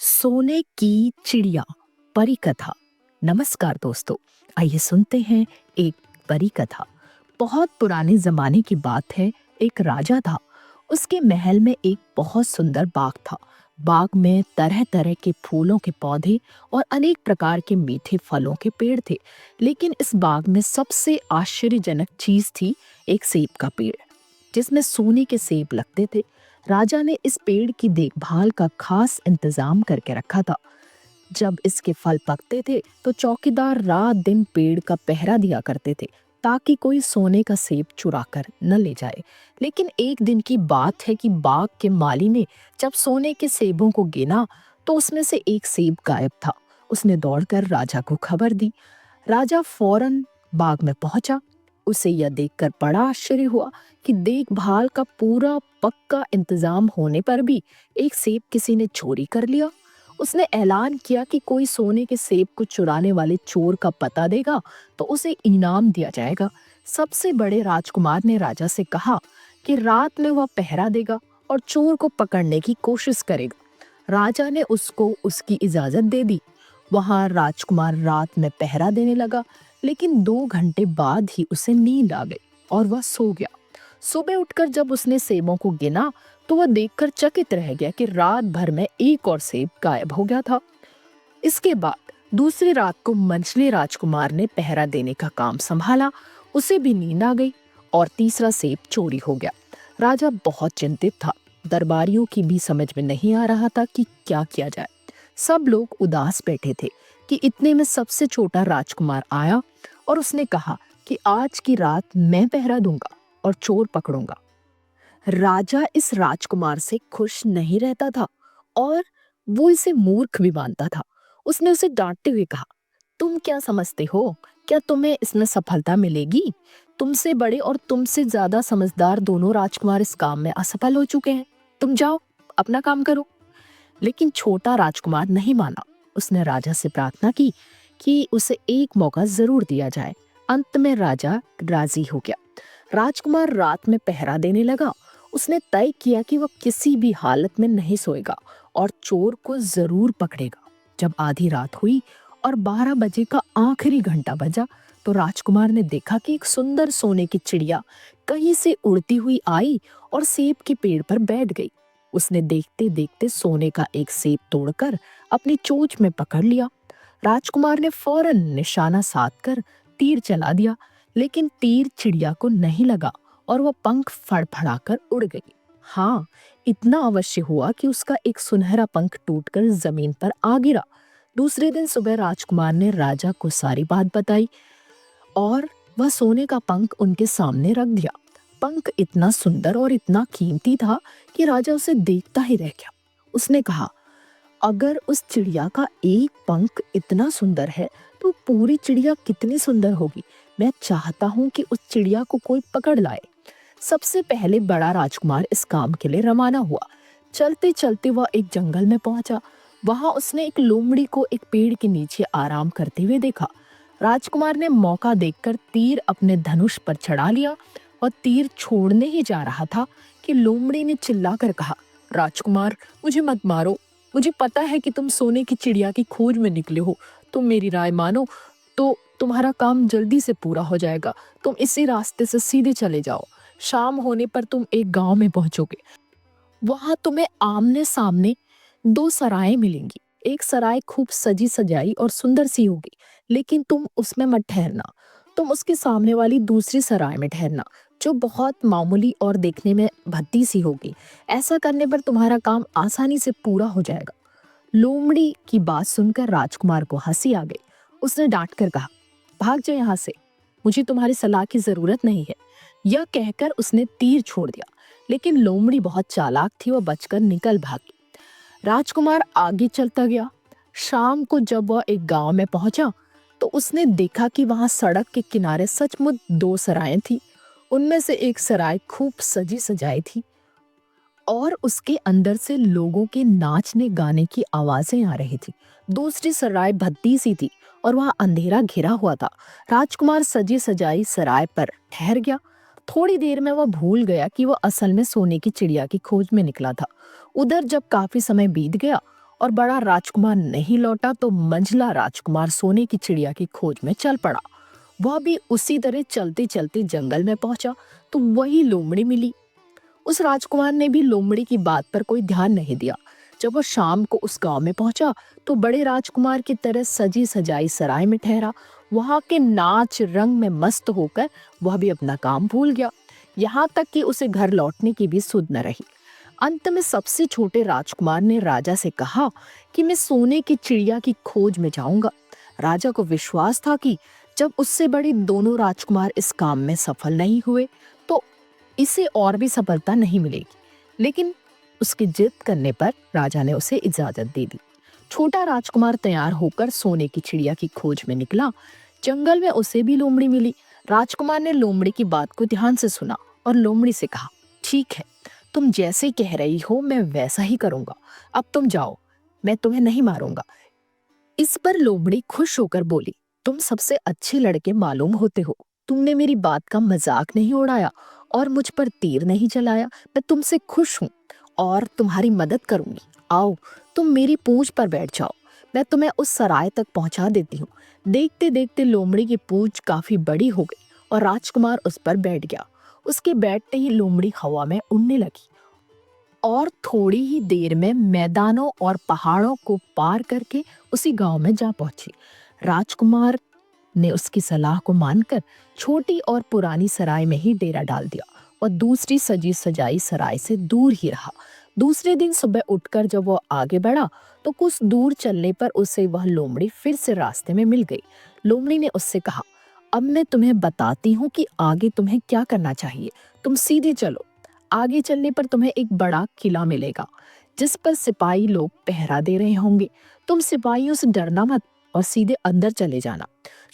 सोने की चिड़िया परी कथा। नमस्कार दोस्तों, आइए सुनते हैं एक परी कथा। बहुत पुराने जमाने की बात है। एक राजा था। उसके महल में एक बहुत सुंदर बाग था। बाग में तरह तरह के फूलों के पौधे और अनेक प्रकार के मीठे फलों के पेड़ थे। लेकिन इस बाग में सबसे आश्चर्यजनक चीज थी एक सेब का पेड़, जिसमें सोने के सेब लगते थे। राजा ने इस पेड़ की देखभाल का खास इंतजाम करके रखा था। जब इसके फल पकते थे तो चौकीदार रात दिन पेड़ का पहरा दिया करते थे, ताकि कोई सोने का सेब चुरा कर न ले जाए। लेकिन एक दिन की बात है कि बाग के माली ने जब सोने के सेबों को गिना तो उसमें से एक सेब गायब था। उसने दौड़कर राजा को खबर दी। राजा फौरन बाग में पहुंचा। उसे यह देखकर बड़ा आश्चर्य हुआ कि देखभाल का पूरा पक्का इंतजाम होने पर भी एक सेब किसी ने चोरी कर लिया। उसने ऐलान किया कि कोई सोने के सेब को चुराने वाले चोर का पता देगा तो उसे इनाम दिया जाएगा। सबसे बड़े राजकुमार ने राजा से कहा कि रात में वह पहरा देगा और चोर को पकड़ने की कोशिश करेगा। राजा ने उसको उसकी इजाजत दे दी। वहां राजकुमार रात में पहरा देने लगा, लेकिन 2 घंटे बाद ही उसे नींद आ गई और वह सो गया। सुबह उठकर जब उसने सेबों को गिना तो वह देखकर चकित रह गया कि रात भर में एक और सेब गायब हो गया था। इसके बाद दूसरी रात को मछली राजकुमार ने पहरा देने का काम संभाला। उसे भी नींद आ गई और तीसरा सेब चोरी हो गया। राजा बहुत चिंतित था। दरबारियों की भी समझ में नहीं आ रहा था कि क्या किया जाए। सब लोग उदास बैठे थे कि इतने में सबसे छोटा राजकुमार आया और उसने कहा कि आज की रात मैं पहरा दूंगा और चोर पकड़ूंगा। राजा इस राजकुमार से खुश नहीं रहता था और वो इसे मूर्ख भी मानता था। उसने उसे डांटते हुए कहा, तुम क्या समझते हो? क्या तुम्हें इसमें सफलता मिलेगी? तुमसे बड़े और तुमसे ज्यादा समझदार दोनों राजकुमार इस काम में असफल हो चुके हैं। तुम जाओ, अपना काम करो। लेकिन छोटा राजकुमार नहीं माना। उसने राजा से प्रार्थना की कि उसे एक मौका जरूर दिया जाए। अंत में राजा राजी हो गया। राजकुमार रात में पहरा देने लगा। उसने तय किया कि वह किसी भी हालत में नहीं सोएगा और चोर को जरूर पकड़ेगा। जब आधी रात हुई और 12 बजे का आखिरी घंटा बजा तो राजकुमार ने देखा कि एक सुंदर सोने की चिड़िया कहीं से उड़ती हुई आई और सेब के पेड़ पर बैठ गई। उसने देखते देखते सोने का एक सेब तोड़कर अपनी चोंच में पकड़ लिया। राजकुमार ने फौरन निशाना साधकर तीर चला दिया, लेकिन तीर चिड़िया को नहीं लगा और वह पंख फड़फड़ाकर उड़ गई। हाँ, इतना अवश्य हुआ कि उसका एक सुनहरा पंख टूटकर जमीन पर आ गिरा। दूसरे दिन सुबह राजकुमार ने राजा को सारी बात बताई और वह सोने का पंख उनके सामने रख दिया। पंख इतना सुंदर और इतना कीमती था कि राजा उसे देखता ही रह गया। उसने कहा, अगर उस चिड़िया का एक पंख इतना सुंदर है तो पूरी चिड़िया कितनी सुंदर होगी। मैं चाहता हूँ कि उस चिड़िया को कोई पकड़ लाए। सबसे पहले बड़ा राजकुमार इस काम के लिए रवाना हुआ। चलते चलते वह एक जंगल में पहुंचा। वहां उसने एक लोमड़ी को एक पेड़ के नीचे आराम करते हुए देखा। राजकुमार ने मौका देखकर तीर अपने धनुष पर चढ़ा लिया और तीर छोड़ने ही जा रहा था कि लोमड़ी ने चिल्लाकर कहा, राजकुमार, मुझे मत मारो। मुझे पता है कि तुम सोने की चिड़िया की खोज में निकले हो। तुम मेरी राय मानो तो तुम्हारा काम जल्दी से पूरा हो जाएगा। तुम इसी रास्ते से सीधे चले जाओ। शाम होने पर तुम एक गांव में पहुंचोगे। वहां तुम्हें आमने सामने 2 सराएं मिलेंगी। एक सराय खूब सजी सजाई और सुंदर सी होगी, लेकिन तुम उसमें मत ठहरना। तुम उसके सामने वाली दूसरी सराय में ठहरना, जो बहुत मामूली और देखने में भद्दी सी होगी। ऐसा करने पर तुम्हारा काम आसानी से पूरा हो जाएगा। लोमड़ी की बात सुनकर राजकुमार को हंसी आ गई। उसने डांट कर कहा, भाग जाओ यहाँ से। मुझे तुम्हारी सलाह की जरूरत नहीं है। यह कहकर उसने तीर छोड़ दिया, लेकिन लोमड़ी बहुत चालाक थी। वह बचकर निकल भागी। राजकुमार आगे चलता गया। शाम को जब वह एक गांव में पहुंचा तो उसने देखा कि वहां सड़क के किनारे सचमुच 2 सराएं थी। उनमें से एक सराय खूब सजी सजाई थी और उसके अंदर से लोगों के नाचने गाने की आवाजें आ रही थी। दूसरी सराय भद्दी सी थी और वहां अंधेरा घिरा हुआ था। राजकुमार सजी सजाई सराय पर ठहर गया। थोड़ी देर में वह भूल गया कि वह असल में सोने की चिड़िया की खोज में निकला था। उधर जब काफी समय बीत गया और बड़ा राजकुमार नहीं लौटा तो मंझला राजकुमार सोने की चिड़िया की खोज में चल पड़ा। वह भी उसी तरह चलते चलते जंगल में पहुंचा तो वही लोमड़ी मिली। उस राजकुमार ने भी लोमड़ी की बात पर कोई ध्यान नहीं दिया। जब वह शाम को उस गांव में पहुंचा तो बड़े राजकुमार की तरह सजी सजाई सराय में ठहरा। वहां के नाच रंग में मस्त होकर वह भी अपना काम भूल गया। यहाँ तक कि उसे घर लौटने की भी सुध न रही। अंत में सबसे छोटे राजकुमार ने राजा से कहा कि मैं सोने की चिड़िया की खोज में जाऊंगा। राजा को विश्वास था कि जब उससे बड़े दोनों राजकुमार इस काम में सफल नहीं हुए तो इसे और भी सफलता नहीं मिलेगी। लेकिन उसकी जिद करने पर राजा ने उसे इजाजत दे दी। छोटा राजकुमार तैयार होकर सोने की चिड़िया की खोज में निकला। जंगल में उसे भी लोमड़ी मिली। राजकुमार ने लोमड़ी की बात को ध्यान से सुना और लोमड़ी से कहा, ठीक है, तुम जैसे कह रही हो मैं वैसा ही करूंगा। अब तुम जाओ, मैं तुम्हें नहीं मारूंगा। इस पर लोमड़ी खुश होकर बोली, तुम सबसे अच्छे लड़के मालूम होते हो। तुमने मेरी बात का मजाक नहीं उड़ाया और मुझ पर तीर नहीं चलाया। मैं तुमसे खुश हूँ और तुम्हारी मदद करूंगी। आओ, तुम मेरी पूंछ पर बैठ जाओ, मैं तुम्हें उस सराय तक पहुंचा देती हूँ। देखते देखते लोमड़ी की पूंछ काफी बड़ी हो गई और राजकुमार उस पर बैठ गया। उसके बैठते ही लोमड़ी हवा में उड़ने लगी और थोड़ी ही देर में मैदानों और पहाड़ों को पार करके उसी गांव में जा पहुंची। राजकुमार ने उसकी सलाह को मानकर छोटी और पुरानी सराय में ही डेरा डाल दिया और दूसरी सजी सजाई सराय से दूर ही रहा। दूसरे दिन सुबह उठकर जब वो आगे बढ़ा तो कुछ दूर चलने पर उसे वह लोमड़ी फिर से रास्ते में मिल गई। लोमड़ी ने उससे कहा, अब मैं तुम्हें बताती हूँ कि आगे तुम्हें क्या करना चाहिए। तुम सीधे चलो। आगे चलने पर तुम्हें एक बड़ा किला मिलेगा जिस पर सिपाही लोग पहरा दे रहे होंगे। तुम सिपाहियों से डरना मत और सीधे अंदर चले जाना,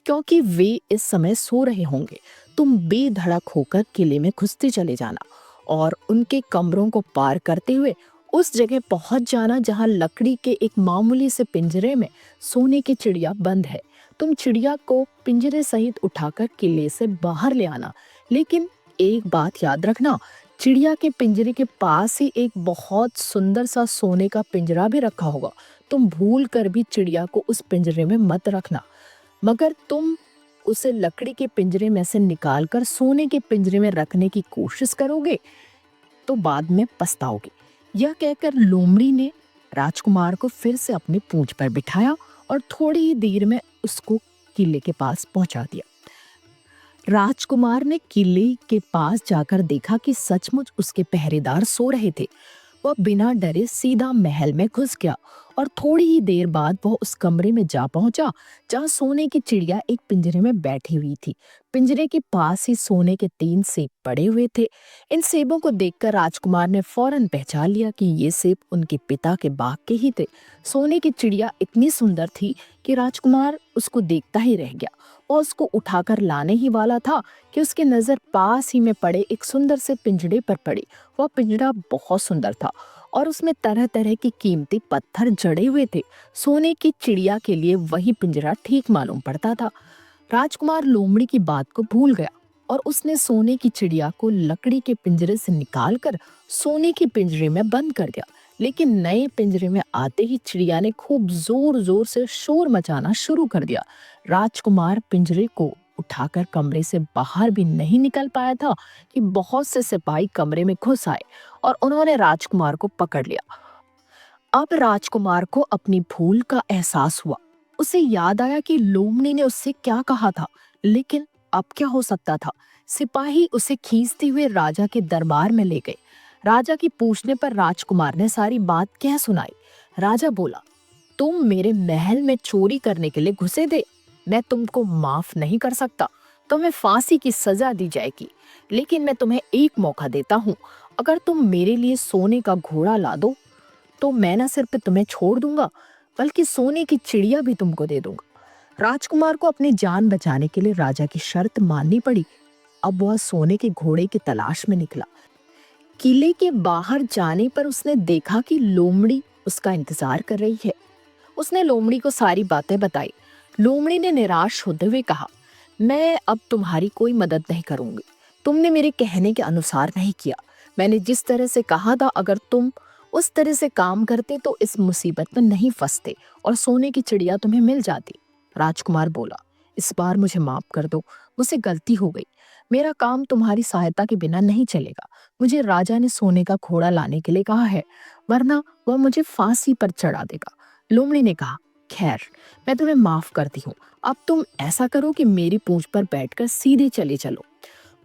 क्योंकि वे इस समय सो रहे होंगे। तुम बेधड़क होकर किले में घुसते चले जाना और उनके कमरों को पार करते हुए उस जगह पहुंच जाना जहां लकड़ी के एक मामूली से पिंजरे में सोने की चिड़िया बंद है। तुम चिड़िया को पिंजरे सहित उठाकर किले से बाहर ले आना। लेकिन एक बात याद रखना, चिड़िया के पिंजरे के पास ही एक बहुत सुंदर सा सोने का पिंजरा भी रखा होगा। तुम भूल कर भी चिड़िया को उस पिंजरे में मत रखना, मगर तुम उसे लकड़ी के पिंजरे में से निकालकर सोने के पिंजरे में रखने की कोशिश करोगे तो बाद में पछताओगे। यह कहकर लोमड़ी ने राजकुमार को फिर से अपनी पूंछ पर बिठाया और थोड़ी ही देर में उसको किले के पास पहुंचा दिया। राजकुमार ने किले के पास जाकर देखा कि सचमुच उसके पहरेदार सो रहे थे। वह बिना डरे सीधा महल में घुस गया और थोड़ी ही देर बाद वह उस कमरे में जा पहुंचा जहां सोने की चिड़िया एक पिंजरे में बैठी हुई थी। पिंजरे के पास ही सोने के 3 सेब पड़े हुए थे। इन सेबों को देखकर राजकुमार ने फौरन पहचान लिया कि ये सेब उनके पिता के बाग के ही थे। सोने की चिड़िया इतनी सुंदर थी कि राजकुमार उसको देखता ही रह गया और उसको उठाकर लाने ही वाला था कि उसकी नजर पास ही में पड़े एक सुंदर से पिंजरे पर पड़ी। वह पिंजरा बहुत सुंदर था और उसमें तरह तरह के कीमती पत्थर जड़े हुए थे। सोने की चिड़िया के लिए वही पिंजरा ठीक मालूम पड़ता था। राजकुमार लोमड़ी की बात को भूल गया और उसने सोने की चिड़िया को लकड़ी के पिंजरे से निकालकर सोने के पिंजरे में बंद कर दिया। लेकिन नए पिंजरे में आते ही चिड़िया ने खूब जोर जोर से शोर मचाना शुरू कर दिया। राजकुमार पिंजरे को उठाकर कमरे से बाहर भी नहीं निकल पाया था कि बहुत से सिपाही कमरे में घुस आए और उन्होंने राजकुमार को पकड़ लिया। अब राजकुमार को अपनी भूल का एहसास हुआ। उसे याद आया कि लोमड़ी ने उससे क्या कहा था, लेकिन अब क्या हो सकता था। सिपाही उसे खींचते हुए राजा के दरबार में ले गए। राजा की पूछने पर राजकुमार ने सारी बात कह सुनाई। राजा बोला, तुम मेरे महल में चोरी करने के लिए घुसे थे। मैं तुमको माफ नहीं कर सकता। तुम्हें फांसी की सजा दी जाएगी, लेकिन मैं तुम्हें एक मौका देता हूँ। अगर तुम मेरे लिए सोने का घोड़ा ला दो तो मैं न सिर्फ तुम्हें छोड़ दूंगा बल्कि सोने की चिड़िया भी तुमको दे दूंगा। राजकुमार को अपनी जान बचाने के लिए राजा की शर्त माननी पड़ी। अब वह सोने के घोड़े की तलाश में निकला। किले के बाहर जाने पर उसने देखा कि लोमड़ी उसका इंतजार कर रही है। उसने लोमड़ी को सारी बातें बताई। लोमड़ी ने निराश होते हुए कहा, मैं अब तुम्हारी कोई मदद नहीं करूंगी। तुमने मेरे कहने के अनुसार नहीं किया। मैंने जिस तरह से कहा था, अगर तुम उस तरह से काम करते तो इस मुसीबत में नहीं फंसते और सोने की चिड़िया तुम्हें मिल जाती। राजकुमार बोला, इस बार मुझे माफ कर दो, मुझसे गलती हो गई। मेरा काम तुम्हारी सहायता के बिना नहीं चलेगा। मुझे राजा ने सोने का घोड़ा लाने के लिए कहा है, वरना वह मुझे फांसी पर चढ़ा देगा। लोमड़ी ने कहा, खैर, मैं तुम्हें माफ करती हूँ। अब तुम ऐसा करो कि मेरी पूंछ पर बैठकर सीधे चले चलो।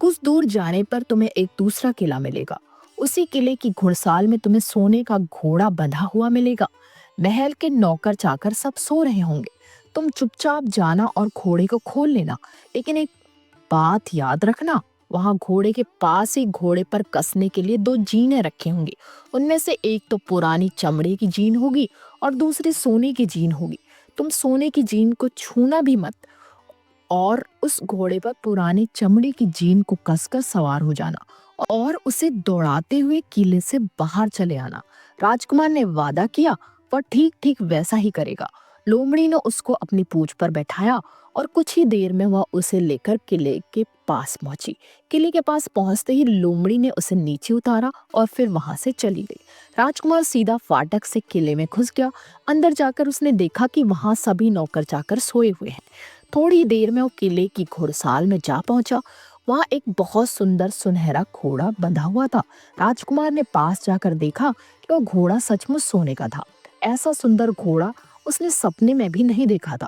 कुछ दूर जाने पर तुम्हें एक दूसरा किला मिलेगा। उसी किले की घुड़साल में तुम्हें सोने का घोड़ा बंधा हुआ मिलेगा। महल के नौकर चाकर सब सो रहे होंगे। तुम चुपचाप जाना और घोड़े को खोल लेना। लेकिन एक बात याद रखना, वहां घोड़े के पास ही घोड़े पर कसने के लिए दो जीने रखे होंगे। उनमें से एक तो पुरानी चमड़े की जीन होगी और दूसरी सोने की जीन होगी। तुम सोने की जीन को छूना भी मत और उस घोड़े पर पुरानी चमड़े की जीन को कसकर सवार हो जाना और उसे दौड़ाते हुए किले से बाहर चले आना। राजकुमार ने वादा किया, वह ठीक ठीक वैसा ही करेगा। लोमड़ी ने उसको अपनी पूंछ पर बैठाया और कुछ ही देर में वह उसे लेकर किले के पास पहुंची। किले के पास पहुंचते ही लोमड़ी ने उसे नीचे उतारा और फिर वहां से चली गई। राजकुमार सीधा फाटक से किले में घुस गया। अंदर जाकर उसने देखा कि वहां सभी नौकर चाकर सोए हुए हैं। थोड़ी देर में वो किले की घुड़साल में जा पहुंचा। वहां एक बहुत सुंदर सुनहरा घोड़ा बंधा हुआ था। राजकुमार ने पास जाकर देखा कि वह घोड़ा सचमुच सोने का था। ऐसा सुंदर घोड़ा उसने सपने में भी नहीं देखा था।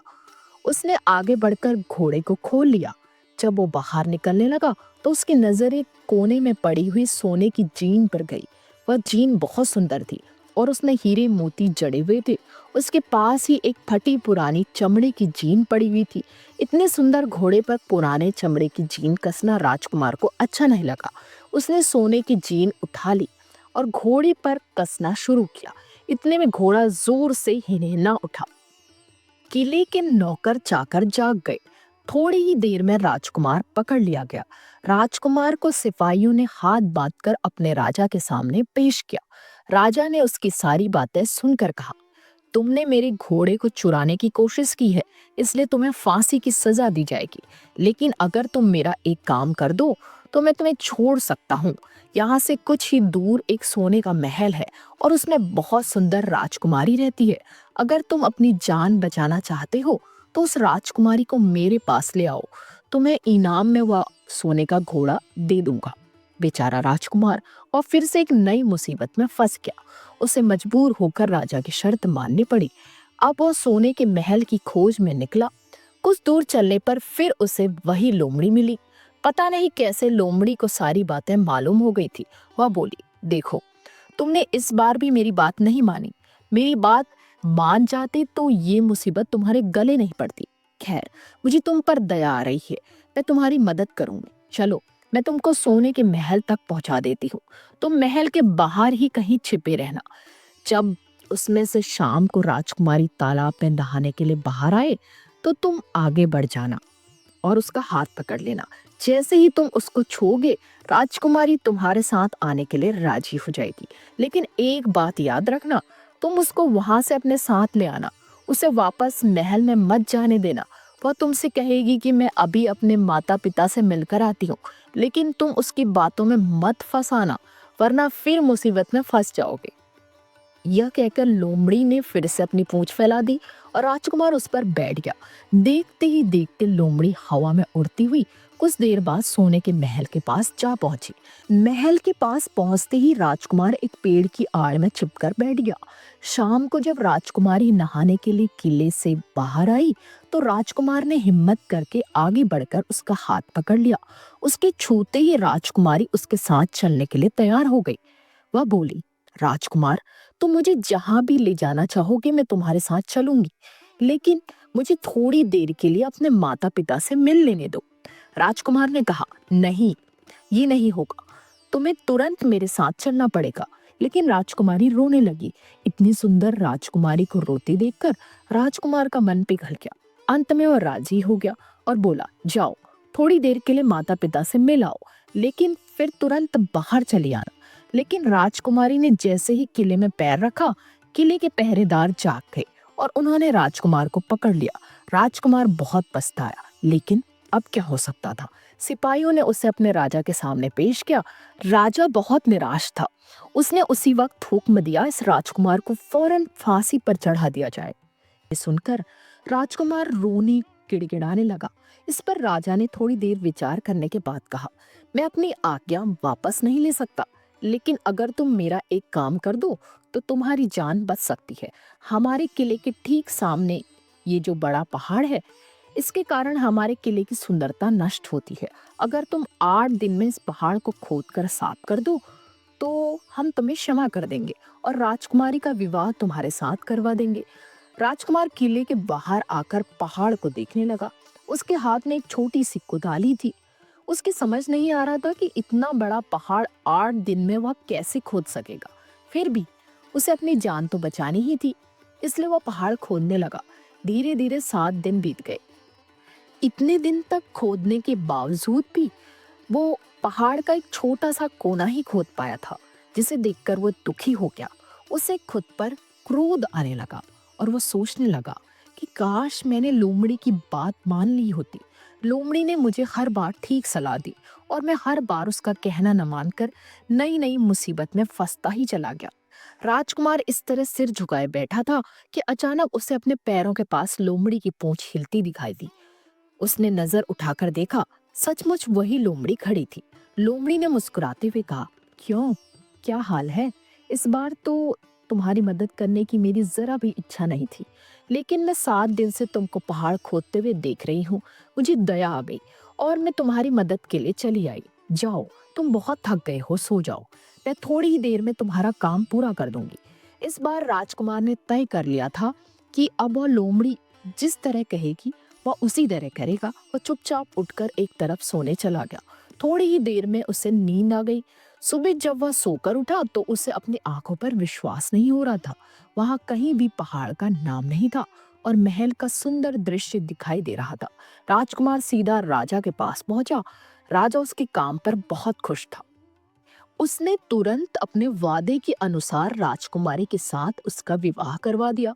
उसने आगे बढ़कर घोड़े को खोल लिया। जब वो बाहर निकलने लगा तो उसकी नजर एक कोने में पड़ी हुई सोने की जीन पर गई। वह जीन बहुत सुंदर थी और उसमें हीरे मोती जड़े हुए थे। उसके पास ही एक फटी पुरानी चमड़े की जीन पड़ी हुई थी। इतने सुंदर घोड़े पर पुराने चमड़े की जीन कसना राजकुमार को अच्छा नहीं लगा। उसने सोने की जीन उठा ली और घोड़े पर कसना शुरू किया। इतने में घोड़ा जोर से हिलना उठा। किले के नौकर चाकर जाग गए। थोड़ी ही देर में राजकुमार पकड़ लिया गया। राजकुमार को सिपाहियों ने हाथ बांधकर अपने राजा के सामने पेश किया। राजा ने उसकी सारी बातें सुनकर कहा, तुमने मेरे घोड़े को चुराने की कोशिश की है, इसलिए तुम्हें फांसी की सजा दी जाएगी। लेकिन अगर तुम मेरा एक काम कर दो तो मैं तुम्हें छोड़ सकता हूँ। यहाँ से कुछ ही दूर एक सोने का महल है और उसमें बहुत सुंदर राजकुमारी रहती है। अगर तुम अपनी जान बचाना चाहते हो तो उस राजकुमारी को मेरे पास ले आओ। तुम्हें इनाम में वह सोने का घोड़ा दे दूंगा। बेचारा राजकुमार और फिर से एक नई मुसीबत में फंस गया। उसे मजबूर होकर राजा की शर्त माननी पड़ी। अब वह सोने के महल की खोज में निकला। कुछ दूर चलने पर फिर उसे वही लोमड़ी मिली। पता नहीं कैसे लोमड़ी को सारी बातें मालूम हो गई थी। वह बोली, देखो, तुमने इस बार भी मेरी बात नहीं मानी। मेरी बात मान जाते तो ये मुसीबत तुम्हारे गले नहीं पड़ती। खैर, मुझे तुम पर दया आ रही है, मैं तुम्हारी मदद करूंगी। चलो, मैं तुमको सोने के महल तक पहुंचा देती हूँ। तुम महल के बाहर ही कहीं छिपे रहना। जब उसमें से शाम को राजकुमारी तालाब में नहाने के लिए बाहर आए तो तुम आगे बढ़ जाना और उसका हाथ पकड़ लेना। जैसे ही तुम उसको छूओगे, राजकुमारी तुम्हारे साथ आने के लिए राजी हो जाएगी। लेकिन एक बात याद रखना, तुम उसको वहां से अपने साथ ले आना। उसे वापस महल में मत जाने देना। वह तुमसे कहेगी कि मैं अभी अपने माता पिता से मिलकर आती हूँ, लेकिन तुम उसकी बातों में मत फंसाना, वरना फिर मुसीबत में फंस जाओगे। यह कहकर लोमड़ी ने फिर से अपनी पूंछ फैला दी और राजकुमार उस पर बैठ गया। देखते ही देखते लोमड़ी हवा में उड़ती हुई कुछ देर बाद सोने के महल के पास जा पहुंची। महल के पास पहुंचते ही राजकुमार एक पेड़ की आड़ में छिपकर बैठ गया। शाम को जब राजकुमारी नहाने के लिए किले से बाहर आई तो राजकुमार ने हिम्मत करके आगे बढ़कर उसका हाथ पकड़ लिया। उसके छूते ही राजकुमारी उसके साथ चलने के लिए तैयार हो गई। वह बोली, राजकुमार, तुम मुझे जहां भी ले जाना चाहोगे मैं तुम्हारे साथ चलूंगी, लेकिन मुझे थोड़ी देर के लिए अपने माता पिता से मिल लेने दो। राजकुमार ने कहा, नहीं, ये नहीं होगा, तुम्हें तुरंत मेरे साथ चलना पड़ेगा। लेकिन राजकुमारी रोने लगी। इतनी सुंदर राजकुमारी को रोते देखकर राजकुमार का मन पिघल गया। अंत में वह राजी हो गया और बोला, जाओ, थोड़ी देर के लिए माता पिता से मिल आओ, लेकिन फिर तुरंत बाहर चली आना। लेकिन राजकुमारी ने जैसे ही किले में पैर रखा, किले के पहरेदार जाग गए और उन्होंने राजकुमार को पकड़ लिया। राजकुमार बहुत पछताया, लेकिन अब क्या हो सकता था? सिपाहियों ने उसे अपने राजा के सामने पेश किया। राजा बहुत निराश था। उसने उसी वक्त हुक्म दिया, इस राजकुमार को फौरन फांसी पर चढ़ा दिया जाए। ये सुनकर राजकुमार रोने गिड़गिड़ाने लगा। इस पर राजा ने थोड़ी देर विचार करने के बाद कहा, मैं अपनी आज्ञा वापस नहीं ले सकता, लेकिन अगर तुम मेरा एक काम कर दो तो तुम्हारी जान बच सकती है। हमारे किले के ठीक सामने ये जो बड़ा पहाड़ है, इसके कारण हमारे किले की सुंदरता नष्ट होती है। अगर तुम 8 दिन में इस पहाड़ को खोद कर साफ कर दो तो हम तुम्हें क्षमा कर देंगे और राजकुमारी का विवाह तुम्हारे साथ करवा देंगे। राजकुमार किले के बाहर आकर पहाड़ को देखने लगा। उसके हाथ में एक छोटी सी कुदाली थी। उसकी समझ नहीं आ रहा था कि इतना बड़ा पहाड़ 8 दिन में वह कैसे खोद सकेगा। फिर भी उसे अपनी जान तो बचानी ही थी, इसलिए वह पहाड़ खोदने लगा। धीरे धीरे 7 दिन बीत गए। इतने दिन तक खोदने के बावजूद भी वो पहाड़ का एक छोटा सा कोना ही खोद पाया था, जिसे देखकर वो दुखी हो गया। उसे खुद पर क्रोध आने लगा और वो सोचने लगा कि काश मैंने लोमड़ी की बात मान ली होती। लोमड़ी ने मुझे हर बार ठीक सलाह दी और मैं हर बार उसका कहना न मानकर नई नई मुसीबत में फंसता ही चला गया। राजकुमार इस तरह सिर झुकाए बैठा था कि अचानक उसे अपने पैरों के पास लोमड़ी की पूंछ हिलती दिखाई दी। उसने नजर उठाकर देखा, सचमुच वही लोमड़ी खड़ी थी। लोमड़ी ने मुस्कुराते हुए कहा, क्यों, क्या हाल है? इस बार तो तुम्हारी मदद करने की मेरी जरा भी इच्छा नहीं थी, लेकिन मैं 7 दिन से तुमको पहाड़ खोदते हुए देख रही हूँ। मुझे दया आ गई और मैं तुम्हारी मदद के लिए चली आई। जाओ, तुम बहुत थक गए हो, सो जाओ। मैं थोड़ी ही देर में तुम्हारा काम पूरा कर दूंगी। इस बार राजकुमार ने तय कर लिया था कि अब वह लोमड़ी जिस तरह कहेगी वह उसी तरह करेगा। वह चुपचाप उठकर एक तरफ सोने चला गया। थोड़ी ही देर में उसे नींद आ गई। सुबह जब वह सोकर उठा तो उसे अपनी आंखों पर विश्वास नहीं हो रहा था। वहां कहीं भी पहाड़ का नाम नहीं था और महल का सुंदर दृश्य दिखाई दे रहा था। राजकुमार सीधा राजा के पास पहुंचा। राजा उसके काम पर बहुत खुश था। उसने तुरंत अपने वादे के अनुसार राजकुमारी के साथ उसका विवाह करवा दिया।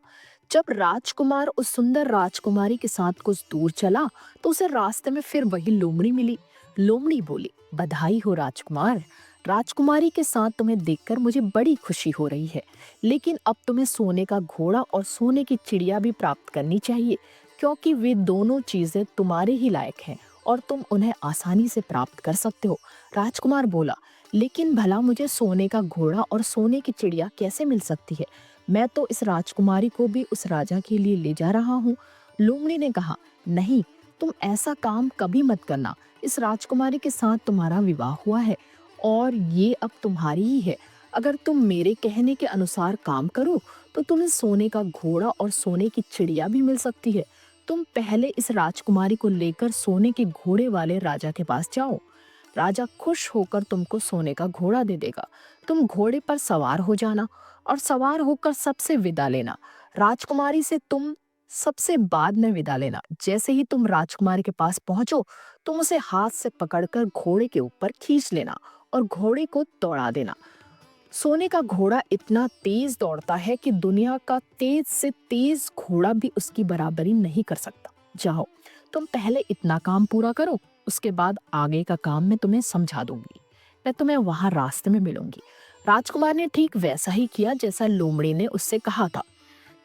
जब राजकुमार उस सुंदर राजकुमारी के साथ कुछ दूर चला तो उसे रास्ते में फिर वही लोमड़ी मिली। लोमड़ी बोली, बधाई हो राजकुमार, राजकुमारी के साथ तुम्हें देखकर मुझे बड़ी खुशी हो रही है, लेकिन अब तुम्हें सोने का घोड़ा और सोने की चिड़िया भी प्राप्त करनी चाहिए, क्योंकि वे दोनों चीजें तुम्हारे ही लायक हैं और तुम उन्हें आसानी से प्राप्त कर सकते हो। राजकुमार बोला, लेकिन भला मुझे सोने का घोड़ा और सोने की चिड़िया कैसे मिल सकती है? मैं तो इस राजकुमारी को भी उस राजा के लिए ले जा रहा हूँ। लोमड़ी ने कहा, नहीं, तुम ऐसा काम कभी मत करना। इस राजकुमारी के साथ तुम्हारा विवाह हुआ है और ये अब तुम्हारी ही है। अगर तुम मेरे कहने के अनुसार काम करो तो तुम्हें सोने का घोड़ा और सोने की चिड़िया भी मिल सकती है। तुम पहले इस राजकुमारी को लेकर सोने के घोड़े वाले राजा के पास जाओ। राजा खुश होकर तुमको सोने का घोड़ा दे देगा। तुम घोड़े पर सवार हो जाना और सवार होकर सबसे विदा लेना। राजकुमारी से तुम सबसे बाद में विदा लेना। जैसे ही तुम राजकुमारी के पास पहुंचो, तुम उसे हाथ से पकड़कर घोड़े के ऊपर खींच लेना और घोड़े को दौड़ा देना। सोने का घोड़ा इतना तेज दौड़ता है कि दुनिया का तेज से तेज घोड़ा भी उसकी बराबरी नहीं कर सकता। जाओ, तुम पहले इतना काम पूरा करो, उसके बाद आगे का काम मैं तुम्हें समझा दूंगी। मैं तुम्हें वहां रास्ते में मिलूंगी। राजकुमार ने ठीक वैसा ही किया जैसा लोमड़ी ने उससे कहा था।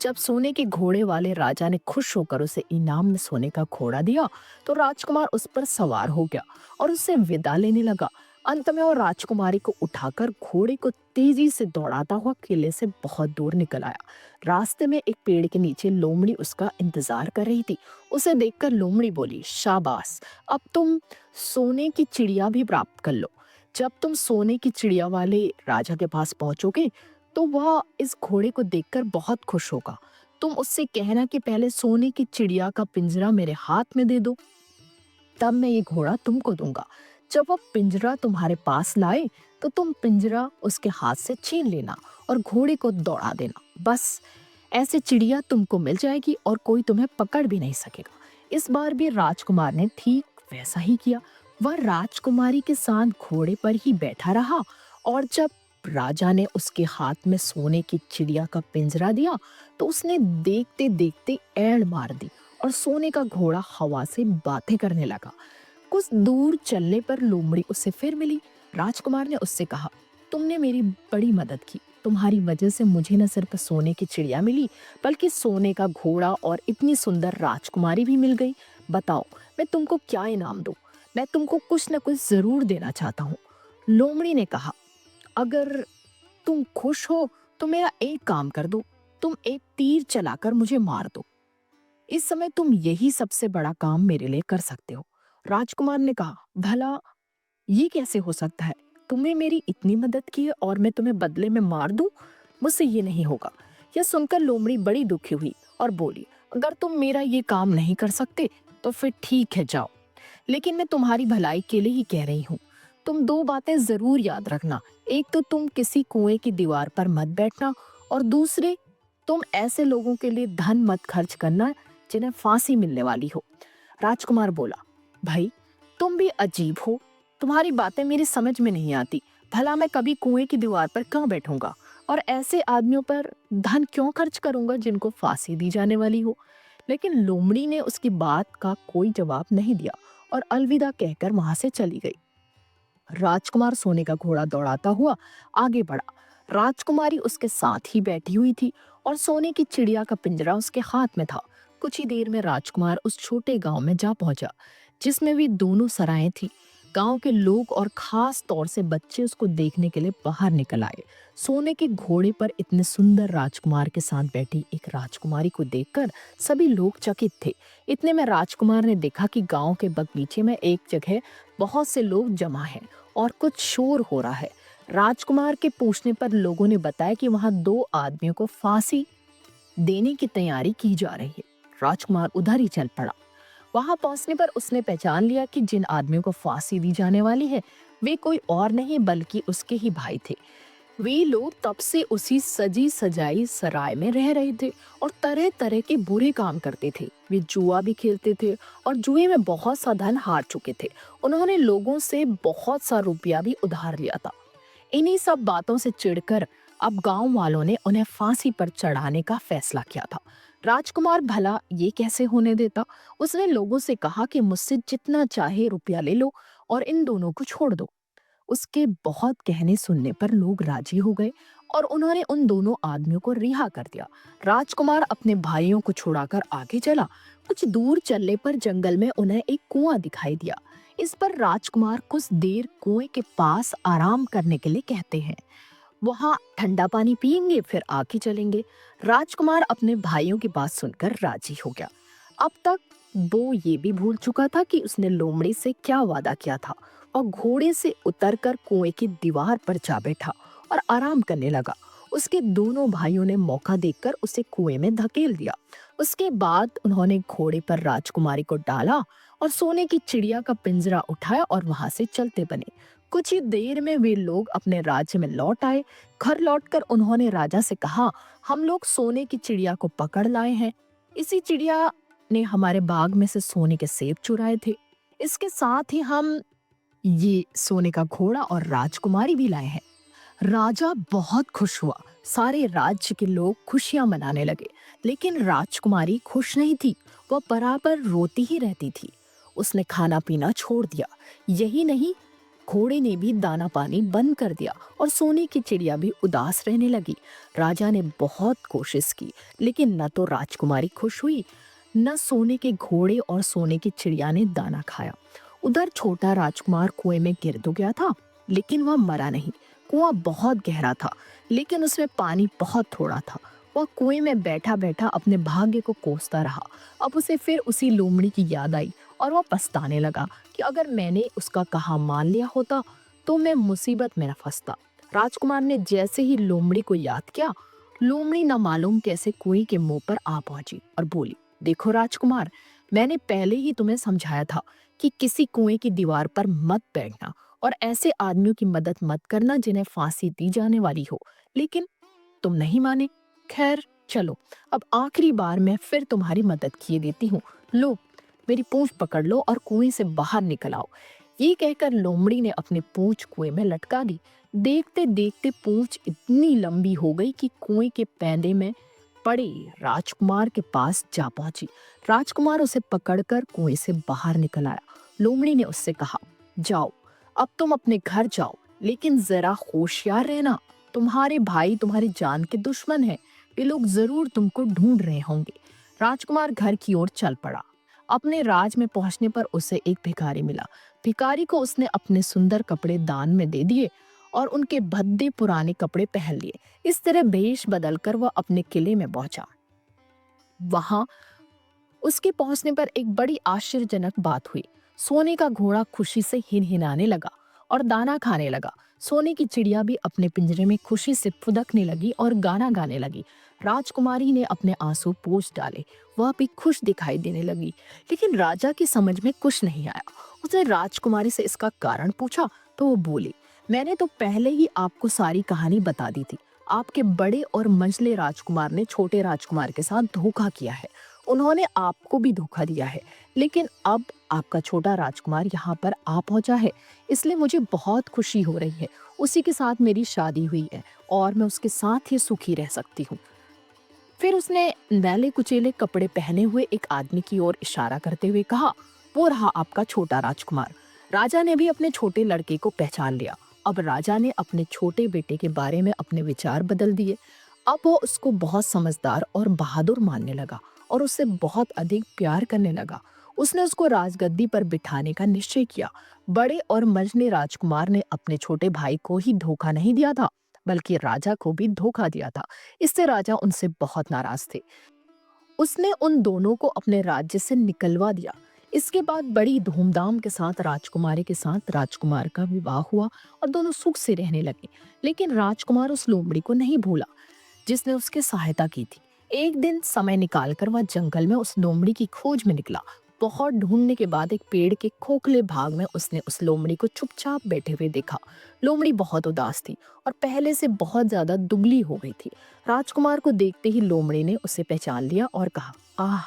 जब सोने के घोड़े वाले राजा ने खुश होकर उसे इनाम में सोने का घोड़ा दिया तो राजकुमार उस पर सवार हो गया और उससे विदा लेने लगा। अंत में वो राजकुमारी को उठाकर घोड़े को तेजी से दौड़ाता हुआ किले से बहुत दूर निकल आया। रास्ते में एक पेड़ के नीचे लोमड़ी उसका इंतजार कर रही थी। उसे देखकर लोमड़ी बोली, शाबाश, अब तुम सोने की चिड़िया भी प्राप्त कर लो। जब तुम सोने की चिड़िया वाले राजा के पास पहुंचोगे तो वह इस घोड़े को देखकर बहुत खुश होगा। तुम उससे कहना कि पहले सोने की चिड़िया का पिंजरा मेरे हाथ में दे दो, तब मैं ये घोड़ा तुमको दूंगा। जब वो पिंजरा तुम्हारे पास लाए तो तुम पिंजरा उसके हाथ से छीन लेना और घोड़े को दौड़ा देना। बस ऐसे चिड़िया तुमको मिल जाएगी और कोई तुम्हें पकड़ भी नहीं सकेगा। इस बार भी राजकुमार ने ठीक वैसा ही किया। वह राजकुमारी के साथ घोड़े पर ही बैठा रहा और जब राजा ने उसके हाथ में सोने की चिड़िया का पिंजरा दिया तो उसने देखते देखते ऐड़ मार दी और सोने का घोड़ा हवा से बातें करने लगा। कुछ दूर चलने पर लोमड़ी उससे फिर मिली। राजकुमार ने उससे कहा, तुमने मेरी बड़ी मदद की। तुम्हारी वजह से मुझे न सिर्फ सोने की चिड़िया मिली, बल्कि सोने का घोड़ा और इतनी सुंदर राजकुमारी भी मिल गई। बताओ, मैं तुमको क्या इनाम दूं? मैं तुमको कुछ न कुछ जरूर देना चाहता हूँ। लोमड़ी ने कहा, अगर तुम खुश हो तो मेरा एक काम कर दो, तुम एक तीर चलाकर मुझे मार दो। इस समय तुम यही सबसे बड़ा काम मेरे लिए कर सकते हो। राजकुमार ने कहा, भला ये कैसे हो सकता है? तुमने मेरी इतनी मदद की है और मैं तुम्हें बदले में मार दूं? मुझसे ये नहीं होगा। यह सुनकर लोमड़ी बड़ी दुखी हुई और बोली, अगर तुम मेरा ये काम नहीं कर सकते तो फिर ठीक है, जाओ। लेकिन मैं तुम्हारी भलाई के लिए ही कह रही हूँ। तुम दो बातें जरूर याद रखना। एक तो तुम किसी कुएं की दीवार पर मत बैठना, और दूसरे, तुम ऐसे लोगों के लिए धन मत खर्च करना जिन्हें फांसी मिलने वाली हो। राजकुमार बोला, भाई तुम भी अजीब हो, तुम्हारी बातें मेरी समझ में नहीं आती। भला मैं कभी कुएं की दीवार पर क्यों बैठूंगा और ऐसे आदमियों पर धन क्यों खर्च करूंगा जिनको फांसी दी जाने वाली हो। लेकिन लोमड़ी ने उसकी बात का कोई जवाब नहीं दिया और अलविदा कहकर वहां से चली गई। राजकुमार सोने का घोड़ा दौड़ाता हुआ आगे बढ़ा। राजकुमारी उसके साथ ही बैठी हुई थी और सोने की चिड़िया का पिंजरा उसके हाथ में था। कुछ ही देर में राजकुमार उस छोटे गांव में जा पहुंचा जिसमें भी दोनों सराएं थी। गांव के लोग और खास तौर से बच्चे उसको देखने के लिए बाहर निकल आए। सोने के घोड़े पर इतने सुंदर राजकुमार के साथ बैठी एक राजकुमारी को देखकर सभी लोग चकित थे। इतने में राजकुमार ने देखा कि गांव के बगीचे में एक जगह बहुत से लोग जमा हैं और कुछ शोर हो रहा है। राजकुमार के पूछने पर लोगों ने बताया कि वहां दो आदमियों को फांसी देने की तैयारी की जा रही है। राजकुमार उधर ही चल पड़ा। वहां पहुंचने पर उसने पहचान लिया कि जिन आदमियों को फांसी दी जाने वाली है वे कोई और नहीं बल्कि उसके ही भाई थे। वे लोग तब से उसी सजी सजाई सराय में रह रहे थे और तरह तरह के बुरे काम करते थे। वे जुआ भी खेलते थे और जुए में बहुत सा धन हार चुके थे। उन्होंने लोगों से बहुत सा रुपया भी उधार लिया था। इन्हीं सब बातों से चिढ़कर अब गांव वालों ने उन्हें फांसी पर चढ़ाने का फैसला किया था। राजकुमार भला ये कैसे होने देता? उसने लोगों से कहा कि मुझसे जितना चाहे रुपया ले लो और इन दोनों को छोड़ दो। उसके बहुत कहने सुनने पर लोग राजी हो गए और उन्होंने उन दोनों आदमियों को रिहा कर दिया। राजकुमार अपने भाइयों को छुड़ाकर आगे चला। कुछ दूर चलने पर जंगल में उन्हें एक कुआं दिखाई दिया। इस पर राजकुमार कुछ देर कुएं के पास आराम करने के लिए कहते हैं। वहां ठंडा पानी पियेंगे फिर आगे चलेंगे। राजकुमार अपने भाइयों की बात सुनकर राजी हो गया। अब तक वो ये भी भूल चुका था कि उसने लोमड़ी से क्या वादा किया था और घोड़े से उतरकर कुएं की दीवार पर जा बैठा और आराम करने लगा। उसके दोनों भाइयों ने मौका देखकर उसे कुएं में धकेल दिया। उसके बाद उन्होंने घोड़े पर राजकुमारी को डाला और सोने की चिड़िया का पिंजरा उठाया और वहां से चलते बने। कुछ ही देर में वे लोग अपने राज्य में लौट आए। घर लौटकर उन्होंने राजा से कहा, हम लोग सोने की चिड़िया को पकड़ लाए हैं। इसी चिड़िया ने हमारे बाग में से सोने के सेब चुराए थे। इसके साथ ही हम ये सोने का घोड़ा और राजकुमारी भी लाए हैं। राजा बहुत खुश हुआ। सारे राज्य के लोग खुशियां मनाने लगे, लेकिन राजकुमारी खुश नहीं थी। वह बराबर रोती ही रहती थी। उसने खाना पीना छोड़ दिया। यही नहीं, घोड़े ने भी दाना पानी बंद कर दिया और सोने की चिड़िया भी उदास रहने लगी। राजा ने बहुत कोशिश की, लेकिन न तो राजकुमारी खुश हुई, न सोने के घोड़े और सोने की चिड़िया ने दाना खाया। उधर छोटा राजकुमार कुएं में गिर तो गया था, लेकिन वह मरा नहीं। कुआं बहुत गहरा था, लेकिन उसमें पानी बहुत थोड़ा था। वह कुएं में बैठा बैठा अपने भाग्य को कोसता रहा। अब उसे फिर उसी लोमड़ी की याद आई और वह पछताने लगा कि अगर मैंने उसका कहा मान लिया होता तो मैं मुसीबत में न फंसता। राजकुमार ने जैसे ही लोमड़ी को याद किया, लोमड़ी न मालूम कैसे कुएं के मुंह पर आ पहुंची और बोली, देखो राजकुमार, मैंने पहले ही तुम्हें समझाया था कि किसी कुएं की दीवार पर मत बैठना और ऐसे आदमियों की मदद मत करना जिन्हें फांसी दी जाने वाली हो, लेकिन तुम नहीं माने। खैर चलो, अब आखिरी बार मैं फिर तुम्हारी मदद किए देती हूँ। लो, मेरी पूंछ पकड़ लो और कुएं से बाहर निकल आओ। ये कहकर लोमड़ी ने अपनी पूंछ कुएं में लटका दी। देखते देखते पूंछ इतनी लंबी हो गई कि कुएं के पैंदे में पड़े राजकुमार के पास जा पहुंची। राजकुमार उसे पकड़कर कुएं से बाहर निकल आया। लोमड़ी ने उससे कहा, जाओ, अब तुम अपने घर जाओ, लेकिन जरा होशियार रहना। तुम्हारे भाई तुम्हारी जान के दुश्मन हैं। वे लोग जरूर तुमको ढूंढ रहे होंगे। राजकुमार घर की ओर चल पड़ा। अपने राज में पहुंचने पर उसे एक भिखारी मिला। भिखारी को उसने अपने सुंदर कपड़े दान में दे दिए और उनके भद्दे पुराने कपड़े पहन लिए। इस तरह भेष बदलकर वह अपने किले में पहुंचा। वहां उसके पहुंचने पर एक बड़ी आश्चर्यजनक बात हुई। सोने का घोड़ा खुशी से हिनहिनाने लगा और दाना खाने लगा। सोने की चिड़िया भी अपने पिंजरे में खुशी से फुदकने लगी और गाना गाने लगी। राजकुमारी ने अपने आंसू पोंछ डाले। वह भी खुश दिखाई देने लगी, लेकिन राजा की समझ में कुछ नहीं आया। उसने राजकुमारी से इसका कारण पूछा तो वो बोली, मैंने तो पहले ही आपको सारी कहानी बता दी थी। आपके बड़े और मंझले राजकुमार ने छोटे राजकुमार के साथ धोखा किया है। उन्होंने आपको भी धोखा दिया है, लेकिन अब आपका छोटा राजकुमार यहाँ पर आ पहुंचा है, इसलिए मुझे बहुत खुशी हो रही है। उसी के साथ मेरी शादी हुई है और मैं उसके साथ ही सुखी रह सकती हूँ। फिर उसने मैले कुचेले कपड़े पहने हुए एक आदमी की ओर इशारा करते हुए कहा, वो रहा आपका छोटा राजकुमार। राजा ने भी अपने छोटे लड़के को पहचान लिया। अब राजा ने अपने छोटे बेटे के बारे में अपने विचार बदल दिए। अब वो उसको बहुत समझदार और बहादुर मानने लगा और उससे बहुत अधिक प्यार करने लगा। उसने उसको राजगद्दी पर बिठाने का निश्चय किया। बड़े और मंझले राजकुमार ने अपने छोटे भाई को ही धोखा नहीं दिया था, बल्कि राजा को भी धोखा दिया था। इससे राजा उनसे बहुत नाराज थे। उसने उन दोनों को अपने राज्य से निकलवा दिया। इसके बाद बड़ी धूमधाम के साथ राजकुमारी के साथ राजकुमार का विवाह हुआ और दोनों सुख से रहने लगे। लेकिन राजकुमार उस लोमड़ी को नहीं भूला जिसने उसकी सहायता की थी। एक दिन समय निकालकर वह जंगल में उस लोमड़ी की खोज में निकला। बहुत ढूंढने के बाद एक पेड़ के खोखले भाग में उसने उस लोमड़ी को चुपचाप बैठे हुए देखा। लोमड़ी बहुत उदास थी और पहले से बहुत ज्यादा दुबली हो गई थी। राजकुमार को देखते ही लोमड़ी ने उसे पहचान लिया और कहा, आह,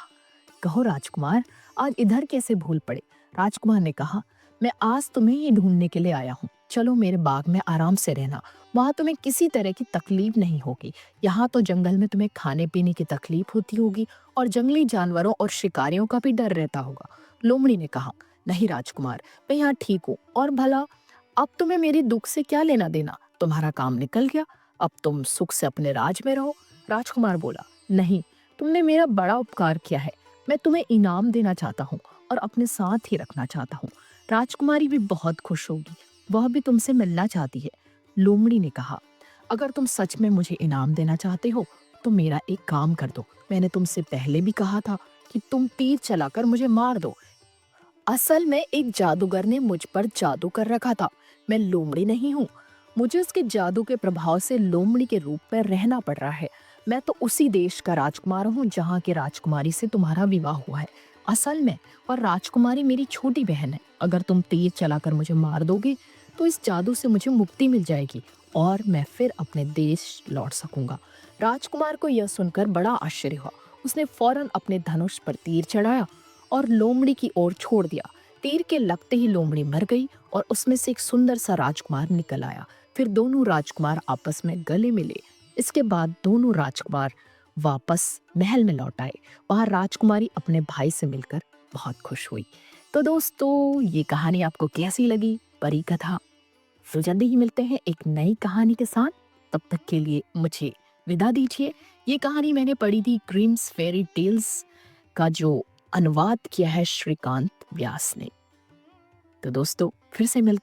कहो राजकुमार, आज इधर कैसे भूल पड़े। राजकुमार ने कहा, मैं आज तुम्हें ही ढूंढने के लिए आया हूँ। चलो मेरे बाग में आराम से रहना। वहां तुम्हें किसी तरह की तकलीफ नहीं होगी। यहाँ तो जंगल में तुम्हें खाने पीने की तकलीफ होती होगी और जंगली जानवरों और शिकारियों का भी डर रहता होगा। लोमड़ी ने कहा, नहीं राजकुमार, मैं यहाँ ठीक हूँ। और भला अब तुम्हें मेरे दुख से क्या लेना देना। तुम्हारा काम निकल गया, अब तुम सुख से अपने राज में रहो। राजकुमार बोला, नहीं, तुमने मेरा बड़ा उपकार किया है। मैं तुम्हें इनाम देना चाहता हूँ और अपने साथ ही रखना चाहता हूँ। राजकुमारी भी बहुत खुश होगी, वह भी तुमसे मिलना चाहती है। लोमड़ी ने कहा, अगर तुम सच में मुझे इनाम देना चाहते हो तो मेरा एक काम कर दो। मैंने तुमसे पहले भी कहा था कि तुम तीर चलाकर मुझे मार दो। असल में एक जादूगर ने मुझ पर जादू कर रखा था। मैं लोमड़ी नहीं हूँ। मुझे उसके जादू के प्रभाव से लोमड़ी के रूप में रहना पड़ रहा है। मैं तो उसी देश का राजकुमार हूँ जहाँ की राजकुमारी से तुम्हारा विवाह हुआ है। असल में और राजकुमारी मेरी छोटी बहन है। अगर तुम तीर चलाकर मुझे मार दोगे तो इस जादू से मुझे मुक्ति मिल जाएगी और मैं फिर अपने देश लौट सकूंगा। राजकुमार को यह सुनकर बड़ा आश्चर्य हुआ। उसने फौरन अपने धनुष पर तीर चढ़ाया और लोमड़ी की ओर छोड़ दिया। तीर के लगते ही लोमड़ी मर गई और उसमें से एक सुंदर सा राजकुमार निकल आया। फिर दोनों राजकुमार आपस में गले मिले। इसके बाद दोनों राजकुमार वापस महल में लौट आए। वहां राजकुमारी अपने भाई से मिलकर बहुत खुश हुई। तो दोस्तों, ये कहानी आपको कैसी लगी, परी कथा? तो जल्दी ही मिलते हैं एक नई कहानी के साथ। तब तक के लिए मुझे विदा दीजिए। ये कहानी मैंने पढ़ी थी ग्रिम्स फेरी टेल्स का जो अनुवाद किया है श्रीकांत व्यास ने। तो दोस्तों, फिर से मिलते